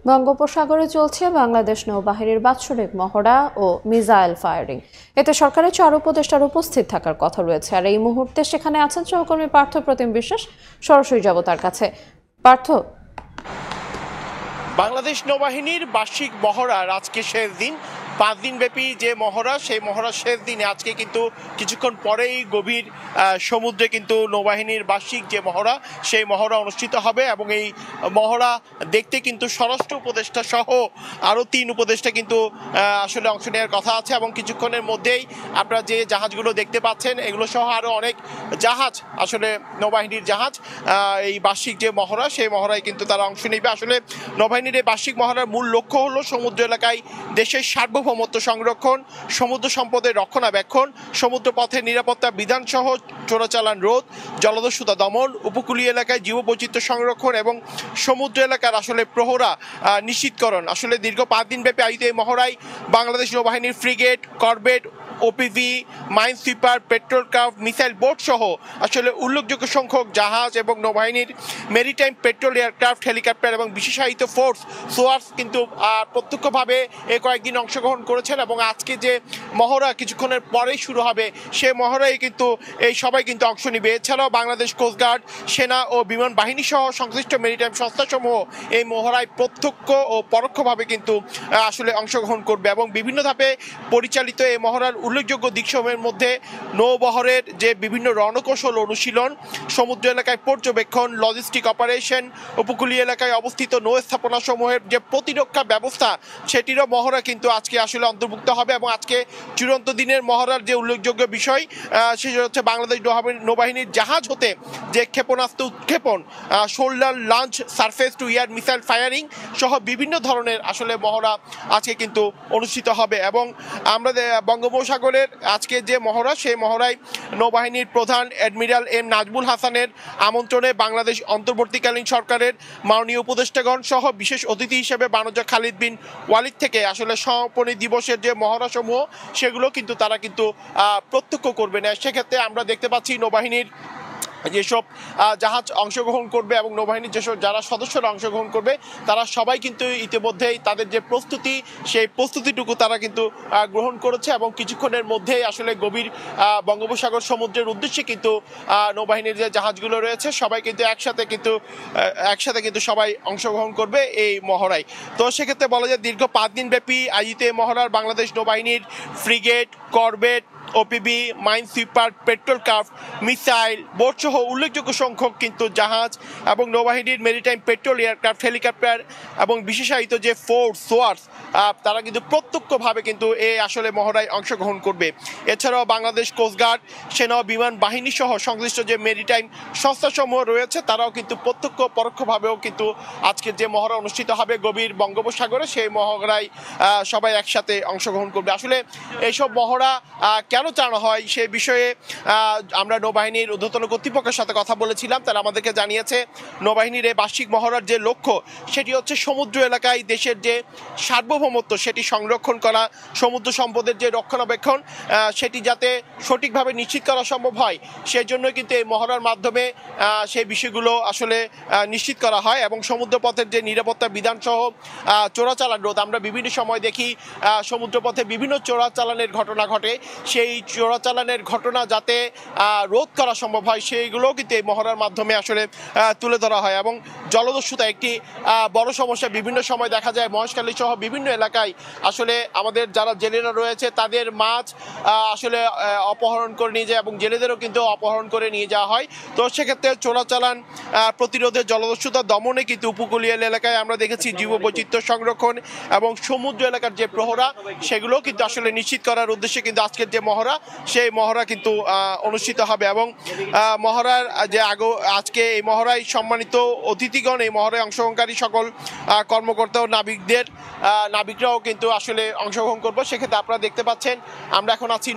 বঙ্গোপসাগরে চলছে বাংলাদেশ নৌবাহিনীর বাৎসরিক মহড়া ও মিসাইল ফায়ারিং। এতে সরকারের ৪ উপদেষ্টার উপস্থিত থাকার কথা রয়েছে। আর এই মুহূর্তে সেখানে আছেন সহকর্মী পার্থ প্রতিম বিশ্বাস। সরাসরি যাব তার কাছে। পার্থ, বাংলাদেশ নৌবাহিনীর বার্ষিক মহড়ার আজকে শেষ দিন। 5 দিনব্যাপী যে মহড়া, সেই মহড়ার শেষ দিনে আজকে কিন্তু কিছুক্ষণ পরেই গভীর সমুদ্রে কিন্তু নৌবাহিনীর বার্ষিক যে মহড়া, সেই মহড়া অনুষ্ঠিত হবে। এবং এই মহড়া দেখতে কিন্তু স্বরাষ্ট্র উপদেষ্টা সহ আরও 3 উপদেষ্টা কিন্তু আসলে অংশ নেওয়ার কথা আছে। এবং কিছুক্ষণের মধ্যেই আপনারা যে জাহাজগুলো দেখতে পাচ্ছেন, এগুলো সহ আরও অনেক জাহাজ, আসলে নৌবাহিনীর জাহাজ এই বার্ষিক যে মহড়া, সেই মহড়ায় কিন্তু তারা অংশ নেবে। আসলে নৌবাহিনীর এই বার্ষিক মহড়ার মূল লক্ষ্য হলো সমুদ্র এলাকায় দেশের সার্বভৌমত্ব সংরক্ষণ, সমুদ্র সম্পদের রক্ষণাবেক্ষণ, সমুদ্র পথের নিরাপত্তা বিধান সহ চোরাচালান রোধ, জলদস্যুতা দমন, উপকূলীয় এলাকায় জীববৈচিত্র্য সংরক্ষণ এবং সমুদ্র এলাকার আসলে প্রহরা নিশ্চিতকরণ। আসলে দীর্ঘ 5 দিনব্যাপী আয়োজিত এই মহড়ায় বাংলাদেশ নৌবাহিনীর frigate, corvette, OPV, mine sweeper, patrol craft, missile boat সহ আসলে উল্লেখযোগ্য সংখ্যক জাহাজ এবং নৌবাহিনীর মেরিটাইম পেট্রোল এয়ারক্রাফট, হেলিকপ্টার এবং বিশেষায়িত ফোর্স সোয়ার্স কিন্তু প্রত্যক্ষভাবে এই কয়েকদিন অংশগ্রহণ করেছেন। এবং আজকে যে মহড়া কিছুক্ষণের পরেই শুরু হবে, সে মহড়ায় কিন্তু এই সবাই কিন্তু অংশ নেবে। এছাড়াও বাংলাদেশ কোস্টগার্ড, সেনা ও বিমান বাহিনী সহ সংশ্লিষ্ট মেরিটাইম সংস্থাসমূহ এই মহড়ায় প্রত্যক্ষ ও পরোক্ষভাবে কিন্তু আসলে অংশগ্রহণ করবে। এবং বিভিন্ন ধাপে পরিচালিত এই মহড়ার উল্লেখযোগ্য দিকসমূহের মধ্যে নৌবহরের যে বিভিন্ন রণকৌশল অনুশীলন, সমুদ্র এলাকায় পর্যবেক্ষণ, লজিস্টিক অপারেশন, উপকূলীয় এলাকায় অবস্থিত নৌ স্থাপনাসমূহের যে প্রতিরক্ষা ব্যবস্থা, সেটিরও মহড়া কিন্তু আজকে আসলে অন্তর্ভুক্ত হবে। এবং আজকে চূড়ান্ত দিনের মহড়ার যে উল্লেখযোগ্য বিষয়, সেটা হচ্ছে বাংলাদেশ নৌবাহিনীর জাহাজ হতে যে ক্ষেপণাস্ত্র উৎক্ষেপণ, shoulder launch, surface two air missile firing সহ বিভিন্ন ধরনের আসলে মহড়া আজকে কিন্তু অনুষ্ঠিত হবে। এবং আমরা বঙ্গোপসাগরের আজকে যে মহড়া, সেই মহড়ায় নৌবাহিনীর প্রধান অ্যাডমিরাল এম নাজমুল হাসানের আমন্ত্রণে বাংলাদেশ অন্তর্বর্তীকালীন সরকারের মাননীয় উপদেষ্টাগণ সহ বিশেষ অতিথি হিসেবে বানজা খালিদ বিন ওয়ালিদ থেকে আসলে সমাপনী দিবসের যে মহড়াসমূহ, সেগুলো কিন্তু তারা কিন্তু প্রত্যক্ষ করবেন। সেক্ষেত্রে আমরা দেখতে পাচ্ছি নৌবাহিনীর যেসব জাহাজ অংশগ্রহণ করবে এবং নৌবাহিনীর যেসব যারা সদস্যরা অংশগ্রহণ করবে, তারা সবাই কিন্তু ইতিমধ্যেই তাদের যে প্রস্তুতি, সেই প্রস্তুতিটুকু তারা কিন্তু গ্রহণ করেছে। এবং কিছুক্ষণের মধ্যেই আসলে গভীর বঙ্গোপসাগর সমুদ্রের উদ্দেশ্যে কিন্তু নৌবাহিনীর যে জাহাজগুলো রয়েছে, সবাই কিন্তু একসাথে কিন্তু সবাই অংশগ্রহণ করবে এই মহড়ায়। তো সেক্ষেত্রে বলা যায় দীর্ঘ 5 দিনব্যাপী আয়োজিত এই মহড়ার বাংলাদেশ নৌবাহিনীর frigate, corvette, OPV, mine sweeper, patrol craft, missile boat সহ উল্লেখযোগ্য সংখ্যক কিন্তু জাহাজ এবং নৌবাহিনীর মেরিটাইম পেট্রোল এয়ারক্রাফট, হেলিকপ্টার এবং বিশেষায়িত যে ফোর্স সোয়ার্স, তারা কিন্তু প্রত্যক্ষভাবে কিন্তু এই আসলে মহড়ায় অংশগ্রহণ করবে। এছাড়াও বাংলাদেশ কোস্টগার্ড, সেনা বিমান বাহিনী সহ সংশ্লিষ্ট যে মেরিটাইম সংস্থাসমূহ রয়েছে, তারাও কিন্তু প্রত্যক্ষ পরোক্ষভাবেও কিন্তু আজকের যে মহড়া অনুষ্ঠিত হবে গভীর বঙ্গোপসাগরে, সেই মহড়ায় সবাই একসাথে অংশগ্রহণ করবে। আসলে এইসব মহড়া কেন চালানো হয়, সে বিষয়ে আমরা নৌবাহিনীর ঊর্ধ্বতন কর্তৃপক্ষের সাথে কথা বলেছিলাম। তারা আমাদেরকে জানিয়েছে নৌবাহিনীর এই বার্ষিক মহড়ার যে লক্ষ্য, সেটি হচ্ছে সমুদ্র এলাকায় দেশের যে সার্বভৌমত্ব, সেটি সংরক্ষণ করা, সমুদ্র সম্পদের যে রক্ষণাবেক্ষণ, সেটি যাতে সঠিকভাবে নিশ্চিত করা সম্ভব হয়, সেই জন্যই কিন্তু এই মহড়ার মাধ্যমে সেই বিষয়গুলো আসলে নিশ্চিত করা হয়। এবং সমুদ্রপথের যে নিরাপত্তা বিধান সহ চোরাচালান রোধ, আমরা বিভিন্ন সময় দেখি সমুদ্রপথে বিভিন্ন চোরাচালানের ঘটনা ঘটে, সেই চোরাচালানের ঘটনা যাতে রোধ করা সম্ভব হয়, সেইগুলোও কিন্তু এই মহড়ার মাধ্যমে আসলে তুলে ধরা হয়। এবং জলদস্যুতা একটি বড় সমস্যা। বিভিন্ন সময় দেখা যায় মহেশখালী সহ বিভিন্ন এলাকায় আসলে আমাদের যারা জেলেরা রয়েছে, তাদের মাছ আসলে অপহরণ করে নিয়ে যায় এবং জেলেদেরও কিন্তু অপহরণ করে নিয়ে যাওয়া হয়। তো সেক্ষেত্রে চোরাচালান প্রতিরোধে, জলদস্যুতা দমনে কিন্তু উপকূলীয় এলাকায় আমরা দেখেছি জীববৈচিত্র্য সংরক্ষণ এবং সমুদ্র এলাকার যে প্রহরা, সেগুলোও কিন্তু আসলে নিশ্চিত করার উদ্দেশ্যে কিন্তু আজকের যে মহড়া, সেই মহড়া কিন্তু অনুষ্ঠিত হবে। এবং মহড়ার যে আজকে এই মহড়ায় সম্মানিত অতিথিগণ, এই মহড়ায় অংশগ্রহণকারী সকল কর্মকর্তা ও নাবিকরাও কিন্তু আসলে অংশগ্রহণ করবো। সেক্ষেত্রে আপনারা দেখতে পাচ্ছেন আমরা এখন আছি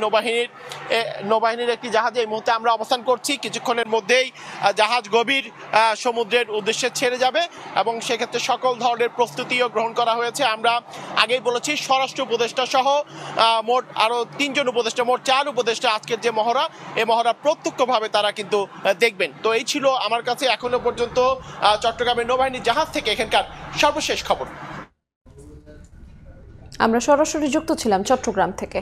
নৌবাহিনীর একটি জাহাজে এই মুহূর্তে আমরা অবস্থান করছি। কিছুক্ষণের মধ্যেই জাহাজ গভীর সমুদ্রের উদ্দেশ্যে ছেড়ে যাবে এবং সেক্ষেত্রে সকল ধরনের প্রস্তুতিও গ্রহণ করা হয়েছে। আমরা আগেই বলেছি স্বরাষ্ট্র উপদেষ্টা সহ মোট আরও 3 জন উপদেষ্টা, মোট 4 উপদেষ্টা আজকের যে মহড়া, এই মহড়া প্রত্যক্ষভাবে তারা কিন্তু দেখবেন। তো এই ছিল আমার কাছে এখনো পর্যন্ত চট্টগ্রামের নৌবাহিনীর জাহাজ থেকে এখানকার সর্বশেষ খবর। আমরা সরাসরি যুক্ত ছিলাম চট্টগ্রাম থেকে।